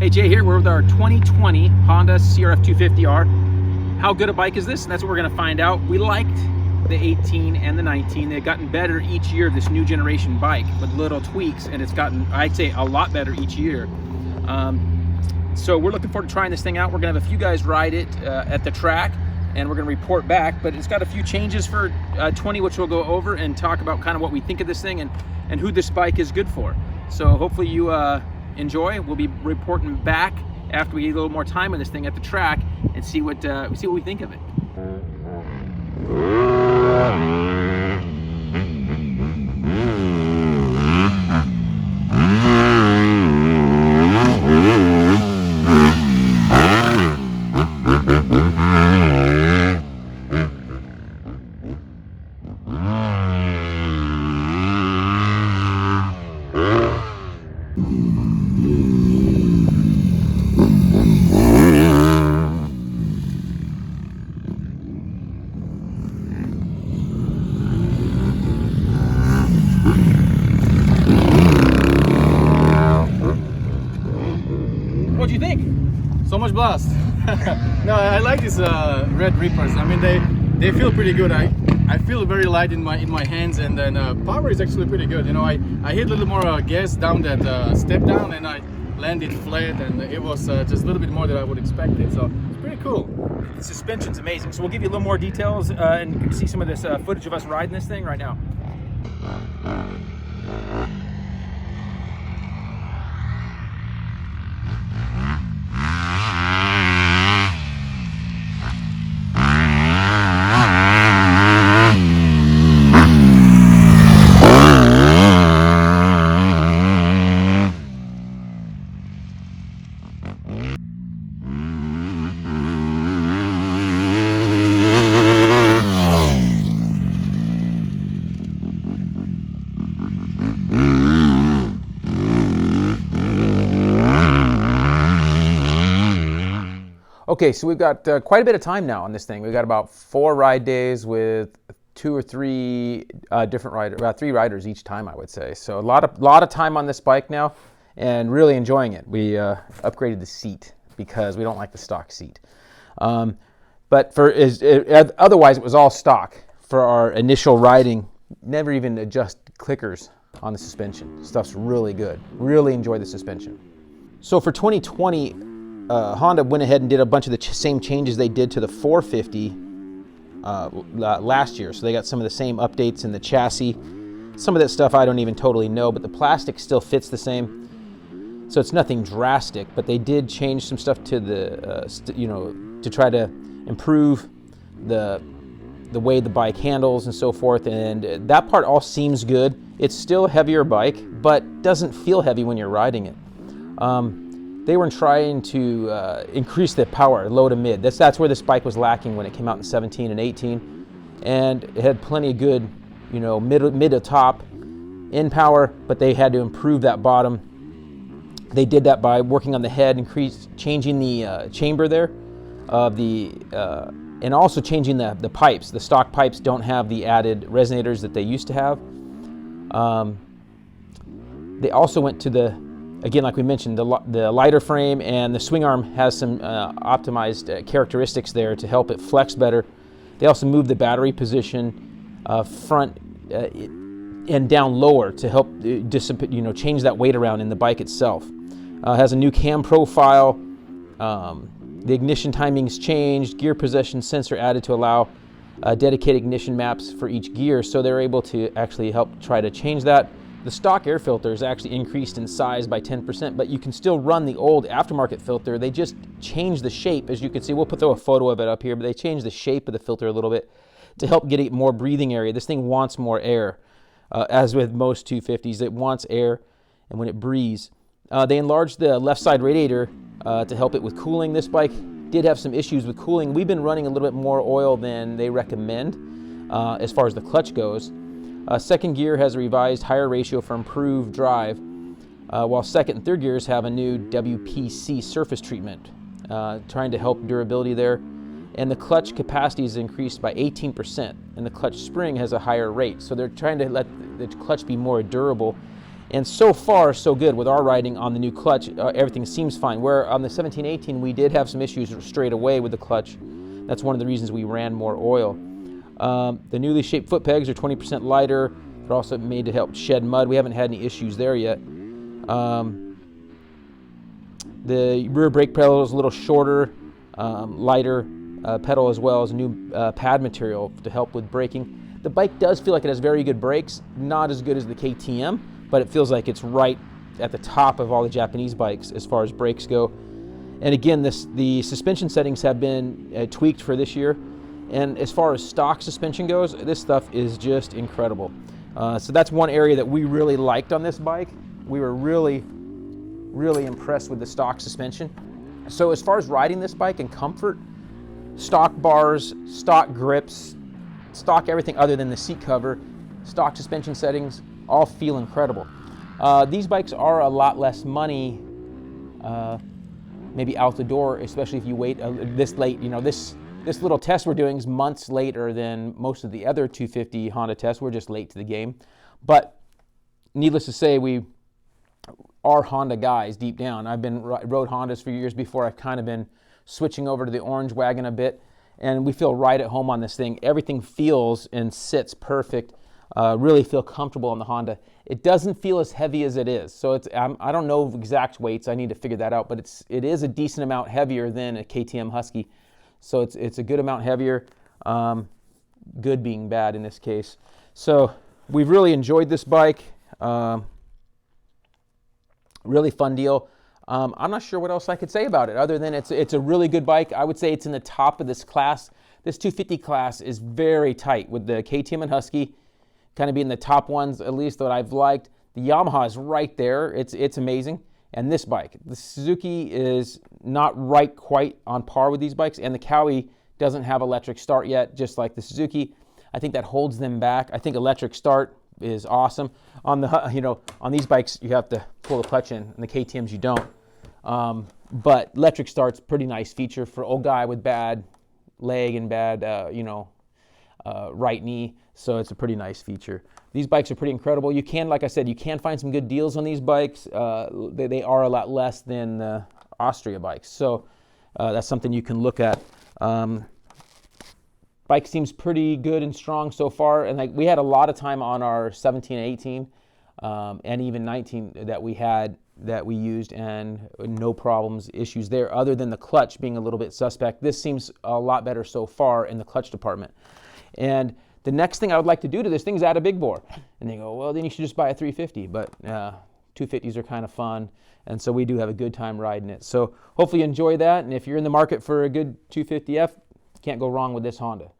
Hey, Jay here. We're with our 2020 Honda CRF250R. How good a bike is this? And that's what we're going to find out. We liked the 18 and the 19. They've gotten better each year, this new generation bike, with little tweaks, and it's gotten, I'd say, a lot better each year. So we're looking forward to trying this thing out. We're going to have a few guys ride it at the track, and we're going to report back. But it's got a few changes for 20, which we'll go over and talk about kind of what we think of this thing and who this bike is good for. So hopefully you enjoy. We'll be reporting back after we get a little more time on this thing at the track and see what we think of it. What do you think? So much blast. No, I like these Red Reapers. I mean, they feel pretty good. I feel very light in my hands, and then power is actually pretty good. You know, I hit a little more gas down that step down, and I landed flat, and it was just a little bit more than I would expect it. So it's pretty cool. The suspension's amazing. So we'll give you a little more details and you can see some of this footage of us riding this thing right now. Okay, so we've got quite a bit of time now on this thing. We've got about 4 ride days with 2 or 3 different riders, about 3 riders each time, I would say. So a lot of time on this bike now, and really enjoying it. We upgraded the seat because we don't like the stock seat. But otherwise, it was all stock for our initial riding. Never even adjust clickers on the suspension. Stuff's really good. Really enjoy the suspension. So for 2020. Honda went ahead and did a bunch of the same changes they did to the 450 last year. So they got some of the same updates in the chassis. Some of that stuff I don't even totally know, but the plastic still fits the same. So it's nothing drastic, but they did change some stuff to the, to try to improve the way the bike handles and so forth. And that part all seems good. It's still a heavier bike, but doesn't feel heavy when you're riding it. They were trying to increase the power, low to mid. That's where this bike was lacking when it came out in 17 and 18. And it had plenty of good, mid to top in power, but they had to improve that bottom. They did that by working on the head, changing the chamber there, and also changing the pipes. The stock pipes don't have the added resonators that they used to have. They also went to again, like we mentioned, the lighter frame, and the swing arm has some optimized characteristics there to help it flex better. They also moved the battery position front and down lower to help change that weight around in the bike itself. Has a new cam profile. The ignition timing's changed. Gear position sensor added to allow dedicated ignition maps for each gear, so they're able to actually help try to change that. The stock air filter is actually increased in size by 10%, but you can still run the old aftermarket filter. They just changed the shape, as you can see. We'll throw a photo of it up here, but they changed the shape of the filter a little bit to help get it more breathing area. This thing wants more air. As with most 250s, it wants air, and when it breathes. They enlarged the left side radiator to help it with cooling. This bike did have some issues with cooling. We've been running a little bit more oil than they recommend as far as the clutch goes. Second gear has a revised higher ratio for improved drive, while second and third gears have a new WPC surface treatment, trying to help durability there. And the clutch capacity is increased by 18%, and the clutch spring has a higher rate. So they're trying to let the clutch be more durable And so far, so good with our riding on the new clutch. Everything seems fine. Where on the 1718, we did have some issues straight away with the clutch. That's one of the reasons we ran more oil. The newly shaped foot pegs are 20% lighter. They're also made to help shed mud. We haven't had any issues there yet. The rear brake pedal is a little shorter, lighter pedal, as well as a new pad material to help with braking. The bike does feel like it has very good brakes, not as good as the KTM, but it feels like it's right at the top of all the Japanese bikes as far as brakes go. And again, the suspension settings have been tweaked for this year. And as far as stock suspension goes, this stuff is just incredible. So that's one area that we really liked on this bike. We were really impressed with the stock suspension. So as far as riding this bike and comfort, stock bars, stock grips, stock everything other than the seat cover, stock suspension settings, all feel incredible. These bikes are a lot less money maybe out the door, especially if you wait this late. You know, this little test we're doing is months later than most of the other 250 Honda tests. We're just late to the game. But needless to say, we are Honda guys deep down. I've been rode Hondas for years before. I've kind of been switching over to the orange wagon a bit, and we feel right at home on this thing. Everything feels and sits perfect. Really feel comfortable on the Honda. It doesn't feel as heavy as it is. So I don't know exact weights. I need to figure that out, but it is a decent amount heavier than a KTM Husky. So it's a good amount heavier. Good being bad in this case. So we've really enjoyed this bike. Really fun deal. I'm not sure what else I could say about it other than it's a really good bike. I would say it's in the top of this class. This 250 class is very tight with the KTM and Husky kind of being the top ones, at least that I've liked. The Yamaha is right there. It's amazing. And this bike, the Suzuki, is not right quite on par with these bikes, and the Cowie doesn't have electric start yet, just like the Suzuki. I think that holds them back. I think electric start is awesome. On these bikes, you have to pull the clutch in, and the KTMs you don't. But electric start's pretty nice feature for old guy with bad leg and bad, right knee. So it's a pretty nice feature. These bikes are pretty incredible. You can, like I said, you can find some good deals on these bikes. They are a lot less than the Austria bikes. So that's something you can look at. Bike seems pretty good and strong so far. And we had a lot of time on our 17, 18, and even 19 that we used, and no problems, issues there, other than the clutch being a little bit suspect. This seems a lot better so far in the clutch department. And the next thing I would like to do to this thing is add a big bore. And they go, well, then you should just buy a 350. But 250s are kind of fun, and so we do have a good time riding it. So hopefully you enjoy that, and if you're in the market for a good 250F, can't go wrong with this Honda.